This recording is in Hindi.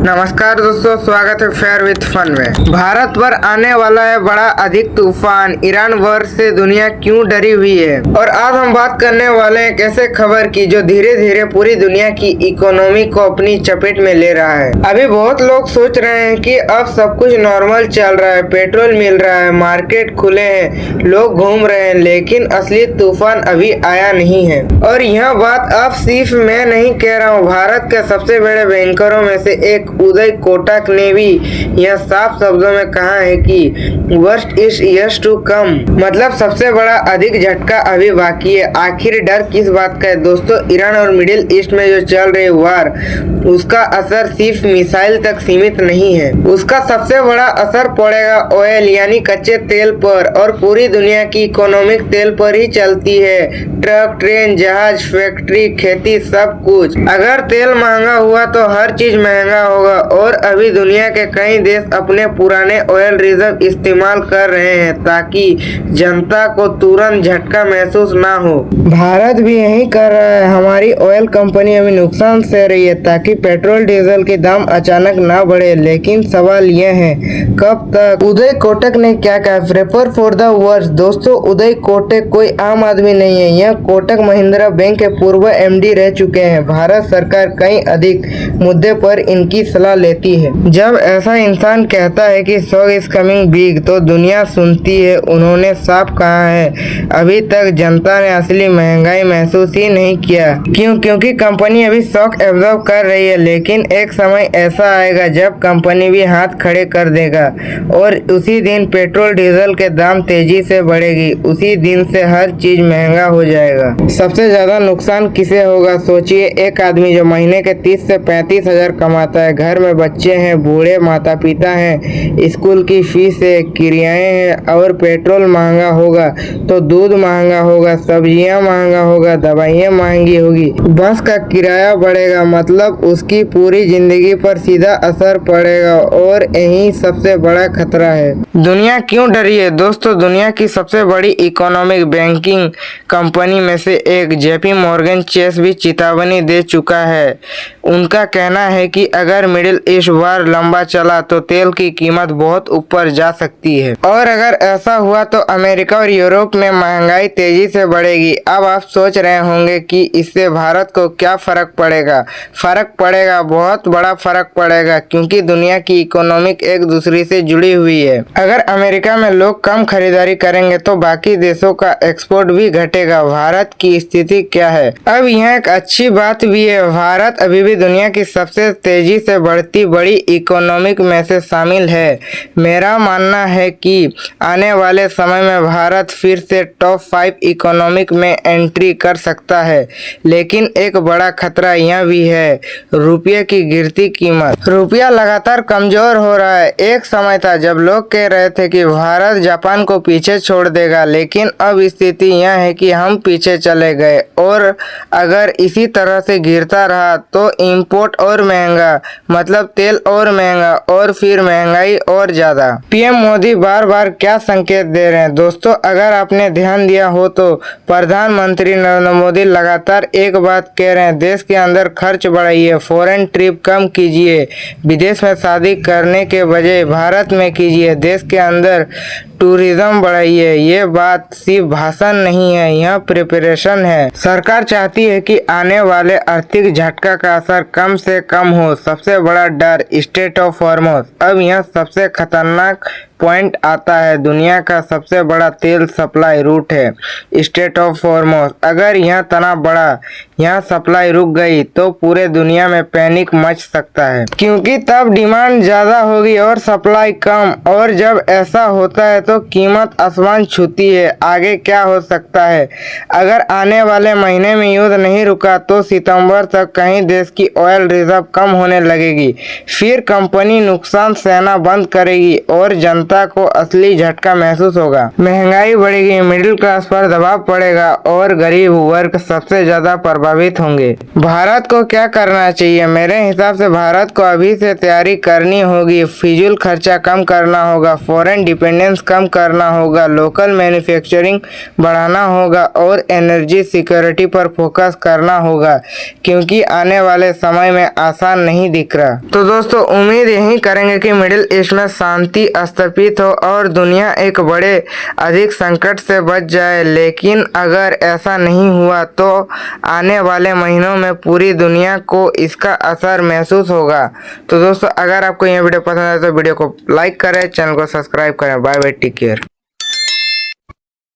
नमस्कार दोस्तों, स्वागत है फेयर विथ फन में। भारत पर आने वाला है बड़ा अधिक तूफान। ईरान वॉर से दुनिया क्यों डरी हुई है, और आज हम बात करने वाले हैं कैसे खबर की जो धीरे धीरे पूरी दुनिया की इकोनॉमी को अपनी चपेट में ले रहा है। अभी बहुत लोग सोच रहे हैं कि अब सब कुछ नॉर्मल चल रहा है, पेट्रोल मिल रहा है, मार्केट खुले हैं, लोग घूम रहे हैं, लेकिन असली तूफान अभी आया नहीं है। और यह बात अब सिर्फ मैं नहीं कह रहा हूँ, भारत के सबसे बड़े बैंकरों में से एक उदय कोटक ने भी यह साफ शब्दों में कहा है कि worst is yes to come, मतलब सबसे बड़ा अधिक झटका अभी बाकी है। आखिर डर किस बात का है दोस्तों? ईरान और मिडिल ईस्ट में जो चल रही वार, उसका असर सिर्फ मिसाइल तक सीमित नहीं है, उसका सबसे बड़ा असर पड़ेगा ऑयल यानी कच्चे तेल पर, और पूरी दुनिया की इकोनॉमिक तेल पर ही चलती है। ट्रक, ट्रेन, जहाज, फैक्ट्री, खेती, सब कुछ। अगर तेल महंगा हुआ तो हर चीज महंगा होगा, और अभी दुनिया के कई देश अपने पुराने ऑयल रिजर्व इस्तेमाल कर रहे हैं ताकि जनता को तुरंत झटका महसूस ना हो। भारत भी यही कर रहा है। हमारी ऑयल कंपनी अभी नुकसान सह रही है ताकि पेट्रोल डीजल के दाम अचानक ना बढ़े, लेकिन सवाल यह है कब तक। उदय कोटक ने क्या कहा? Prefer for the worst. दोस्तों, उदय कोटक कोई आम आदमी नहीं है, यह कोटक महिंद्रा बैंक के पूर्व एमडी रह चुके हैं। भारत सरकार कई अधिक मुद्दे पर इनकी सलाह लेती है। जब ऐसा इंसान कहता है कि शॉक इज कमिंग बिग, तो दुनिया सुनती है। उन्होंने साफ कहा है अभी तक जनता ने असली महंगाई महसूस ही नहीं किया। क्यों? क्योंकि कंपनी अभी शॉक एब्जॉर्ब कर रही है, लेकिन एक समय ऐसा आएगा जब कंपनी भी हाथ खड़े कर देगा, और उसी दिन पेट्रोल डीजल के दाम तेजी से बढ़ेगी। उसी दिन से हर चीज महंगा हो जाएगा। सबसे ज्यादा नुकसान किसे होगा? सोचिए, एक आदमी जो महीने के 30 से 35 हजार कमाता है, घर में बच्चे हैं, बूढ़े माता पिता हैं, स्कूल की फीस है, किराए हैं, और पेट्रोल महंगा होगा तो दूध महंगा होगा, सब्जियां महंगा होगा, दवाइयां महंगी होगी, बस का किराया बढ़ेगा, मतलब उसकी पूरी जिंदगी पर सीधा असर पड़ेगा। और यही सबसे बड़ा खतरा है। दुनिया क्यों डरी है दोस्तों? दुनिया की सबसे बड़ी इकोनॉमिक बैंकिंग कंपनी में से एक जेपी मॉर्गन चेस भी चेतावनी दे चुका है। उनका कहना है कि अगर मिडिल ईस्ट वार लंबा चला तो तेल की कीमत बहुत ऊपर जा सकती है, और अगर ऐसा हुआ तो अमेरिका और यूरोप में महंगाई तेजी से बढ़ेगी। अब आप सोच रहे होंगे कि इससे भारत को क्या फर्क पड़ेगा? फर्क पड़ेगा, बहुत बड़ा फर्क पड़ेगा, क्योंकि दुनिया की इकोनॉमिक एक दूसरे से जुड़ी हुई है। अगर अमेरिका में लोग कम खरीदारी करेंगे तो बाकी देशों का एक्सपोर्ट भी घटेगा। भारत की स्थिति क्या है? अब यह एक अच्छी बात भी है, भारत अभी भी दुनिया की सबसे तेजी से बढ़ती बड़ी इकोनॉमिक में से शामिल है। मेरा मानना है कि आने वाले समय में भारत फिर से टॉप 5 इकोनॉमिक में एंट्री कर सकता है, लेकिन एक बड़ा खतरा यह भी है, रुपये की गिरती कीमत। रुपया लगातार कमजोर हो रहा है। एक समय था जब लोग कह रहे थे कि भारत जापान को पीछे छोड़ देगा, लेकिन अब स्थिति यह है कि हम पीछे चले गए, और अगर इसी तरह से गिरता रहा तो इंपोर्ट और महंगा, मतलब तेल और महंगा, और फिर महंगाई और ज्यादा। पीएम मोदी बार बार क्या संकेत दे रहे हैं दोस्तों? अगर आपने ध्यान दिया हो तो प्रधानमंत्री नरेंद्र मोदी लगातार एक बात कह रहे हैं, देश के अंदर खर्च बढ़ाइए, फॉरेन ट्रिप कम कीजिए, विदेश में शादी करने के बजाय भारत में कीजिए, देश के अंदर टूरिज्म बढ़ाइए। ये बात सिर्फ भाषण नहीं है, यह प्रिपरेशन है। सरकार चाहती है कि आने वाले आर्थिक झटका का असर कम से कम हो। सबसे बड़ा डर स्ट्रेट ऑफ हॉर्मुज। अब यह सबसे खतरनाक पॉइंट आता है। दुनिया का सबसे बड़ा तेल सप्लाई रूट है स्ट्रेट ऑफ हॉर्मुज। अगर यह तनाव बढ़ा, यह सप्लाई रुक गई, तो पूरे दुनिया में पैनिक मच सकता है, क्योंकि तब डिमांड ज्यादा होगी और सप्लाई कम, और जब ऐसा होता है तो कीमत आसमान छूती है। आगे क्या हो सकता है? अगर आने वाले महीने में युद्ध नहीं रुका तो सितंबर तक कई देश की ऑयल रिजर्व कम होने लगेगी, फिर कंपनी नुकसान सहना बंद करेगी और जनता जनता को असली झटका महसूस होगा। महंगाई बढ़ेगी, मिडिल क्लास पर दबाव पड़ेगा और गरीब वर्ग सबसे ज्यादा प्रभावित होंगे। भारत को क्या करना चाहिए? मेरे हिसाब से भारत को अभी से तैयारी करनी होगी। फिजूल खर्चा कम करना होगा, फॉरेन डिपेंडेंस कम करना होगा, लोकल मैन्युफैक्चरिंग बढ़ाना होगा और एनर्जी सिक्योरिटी पर फोकस करना होगा, क्योंकि आने वाले समय में आसान नहीं दिख रहा। तो दोस्तों, उम्मीद यही करेंगे कि मिडिल ईस्ट में शांति स्थापित हो और दुनिया एक बड़े अधिक संकट से बच जाए। लेकिन अगर ऐसा नहीं हुआ तो आने वाले महीनों में पूरी दुनिया को इसका असर महसूस होगा। तो दोस्तों, अगर आपको यह वीडियो पसंद आए तो वीडियो को लाइक करें, चैनल को सब्सक्राइब करें। Bye bye, take care.